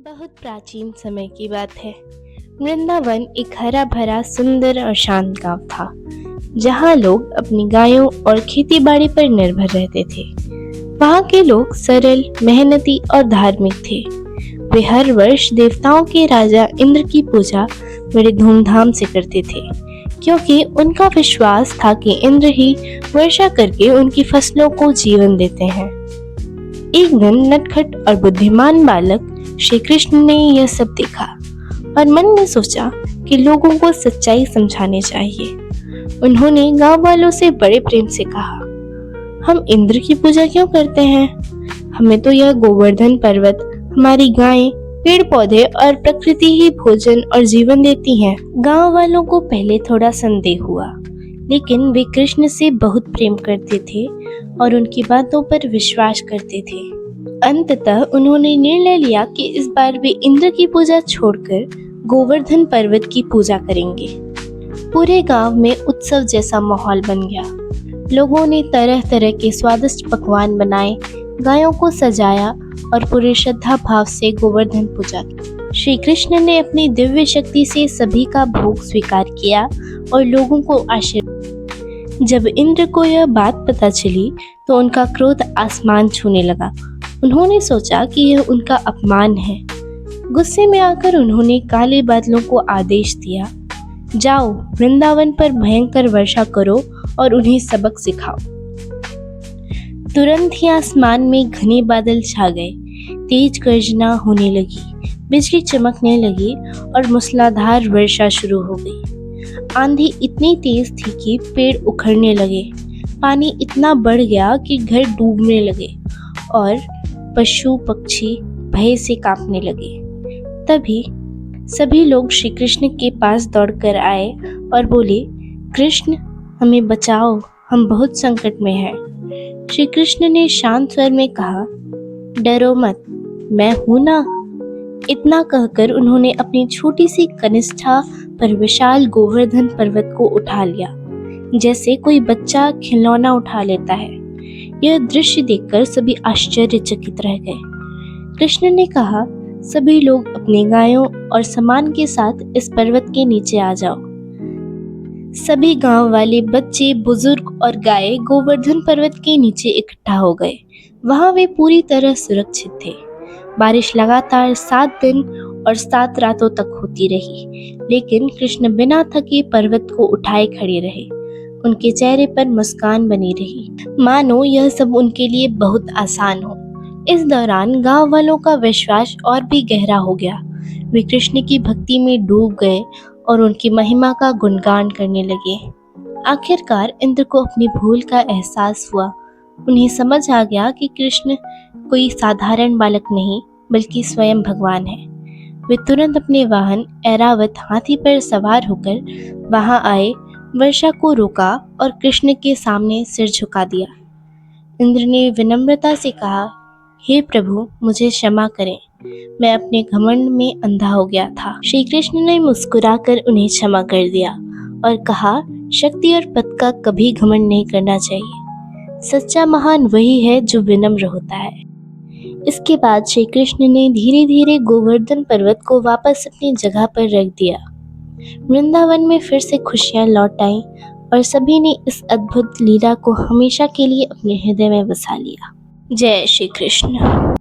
बहुत प्राचीन समय की बात है। वृंदावन एक हरा भरा सुंदर और शांत गांव था, जहां लोग अपनी गायों और खेती बाड़ी पर निर्भर रहते थे। वहां के लोग सरल, मेहनती और धार्मिक थे। वे हर वर्ष देवताओं के राजा इंद्र की पूजा बड़े धूमधाम से करते थे, क्योंकि उनका विश्वास था कि इंद्र ही वर्षा करके उनकी फसलों को जीवन देते हैं। एक दिन नटखट और बुद्धिमान बालक श्री कृष्ण ने यह सब देखा और मन में सोचा कि लोगों को सच्चाई समझानी चाहिए। उन्होंने गांव वालों से बड़े प्रेम से कहा, हम इंद्र की पूजा क्यों करते हैं? हमें तो यह गोवर्धन पर्वत, हमारी गायें, पेड़ पौधे और प्रकृति ही भोजन और जीवन देती हैं। गांव वालों को पहले थोड़ा संदेह हुआ, लेकिन वे कृष्ण से बहुत प्रेम करते थे और उनकी बातों पर विश्वास करते थे। अंततः उन्होंने निर्णय लिया कि इस बार वे इंद्र की पूजा छोड़कर गोवर्धन पर्वत की पूजा करेंगे। पूरे गांव में उत्सव जैसा माहौल बन गया। लोगों ने तरह तरह के स्वादिष्ट पकवान बनाए, गायों को सजाया और पूरे श्रद्धा भाव से गोवर्धन पूजा की। श्री कृष्ण ने अपनी दिव्य शक्ति से सभी का भोग स्वीकार किया और लोगों को आशीर्वाद। जब इंद्र को यह बात पता चली तो उनका क्रोध आसमान छूने लगा। उन्होंने सोचा कि यह उनका अपमान है। गुस्से में आकर उन्होंने काले बादलों को आदेश दिया, जाओ वृंदावन पर भयंकर वर्षा करो और उन्हें सबक सिखाओ। तुरंत ही आसमान में घने बादल छा गए, तेज गर्जना होने लगी, बिजली चमकने लगी और मूसलाधार वर्षा शुरू हो गई। आंधी इतनी तेज थी कि पेड़ उखड़ने लगे, पानी इतना बढ़ गया कि घर डूबने लगे और पशु पक्षी भय से कांपने लगे। तभी सभी लोग श्री कृष्ण के पास दौड़कर आए और बोले, कृष्ण हमें बचाओ, हम बहुत संकट में हैं। श्री कृष्ण ने शांत स्वर में कहा, डरो मत, मैं हूं ना। इतना कहकर उन्होंने अपनी छोटी सी कनिष्ठा पर विशाल गोवर्धन पर्वत को उठा लिया, जैसे कोई बच्चा खिलौना उठा लेता है। यह दृश्य देखकर सभी आश्चर्यचकित रह गए। कृष्ण ने कहा, सभी लोग अपनी गायों और सामान के साथ इस पर्वत के नीचे आ जाओ। सभी गांव वाले बच्चे, बुजुर्ग और गाय गोवर्धन पर्वत के नीचे इकट्ठा हो गए। वहां वे पूरी तरह सुरक्षित थे। बारिश लगातार 7 दिन और 7 रातों तक होती रही, लेकिन कृष्ण बिना थके पर्वत को उठाए खड़े रहे। उनके चेहरे पर मुस्कान बनी रही, मानो यह सब उनके लिए बहुत आसान हो। इस दौरान गांव वालों का विश्वास और भी गहरा हो गया। वे कृष्ण की भक्ति में डूब गए और उनकी महिमा का गुणगान करने लगे। आखिरकार इंद्र को अपनी भूल का एहसास हुआ। उन्हें समझ आ गया कि कृष्ण कोई साधारण बालक नहीं, बल्कि स्वयं भगवान है। वे तुरंत अपने वाहन ऐरावत हाथी पर सवार होकर वहां आए, वर्षा को रोका और कृष्ण के सामने सिर झुका दिया। इंद्र ने विनम्रता से कहा, हे प्रभु, मुझे क्षमा करें, मैं अपने घमंड में अंधा हो गया था। श्री कृष्ण ने मुस्कुराकर उन्हें क्षमा कर दिया और कहा, शक्ति और पद का कभी घमंड नहीं करना चाहिए। सच्चा महान वही है जो विनम्र होता है। इसके बाद श्री कृष्ण ने धीरे धीरे गोवर्धन पर्वत को वापस अपनी जगह पर रख दिया। वृंदावन में फिर से खुशियां लौट आईं और सभी ने इस अद्भुत लीला को हमेशा के लिए अपने हृदय में बसा लिया। जय श्री कृष्ण।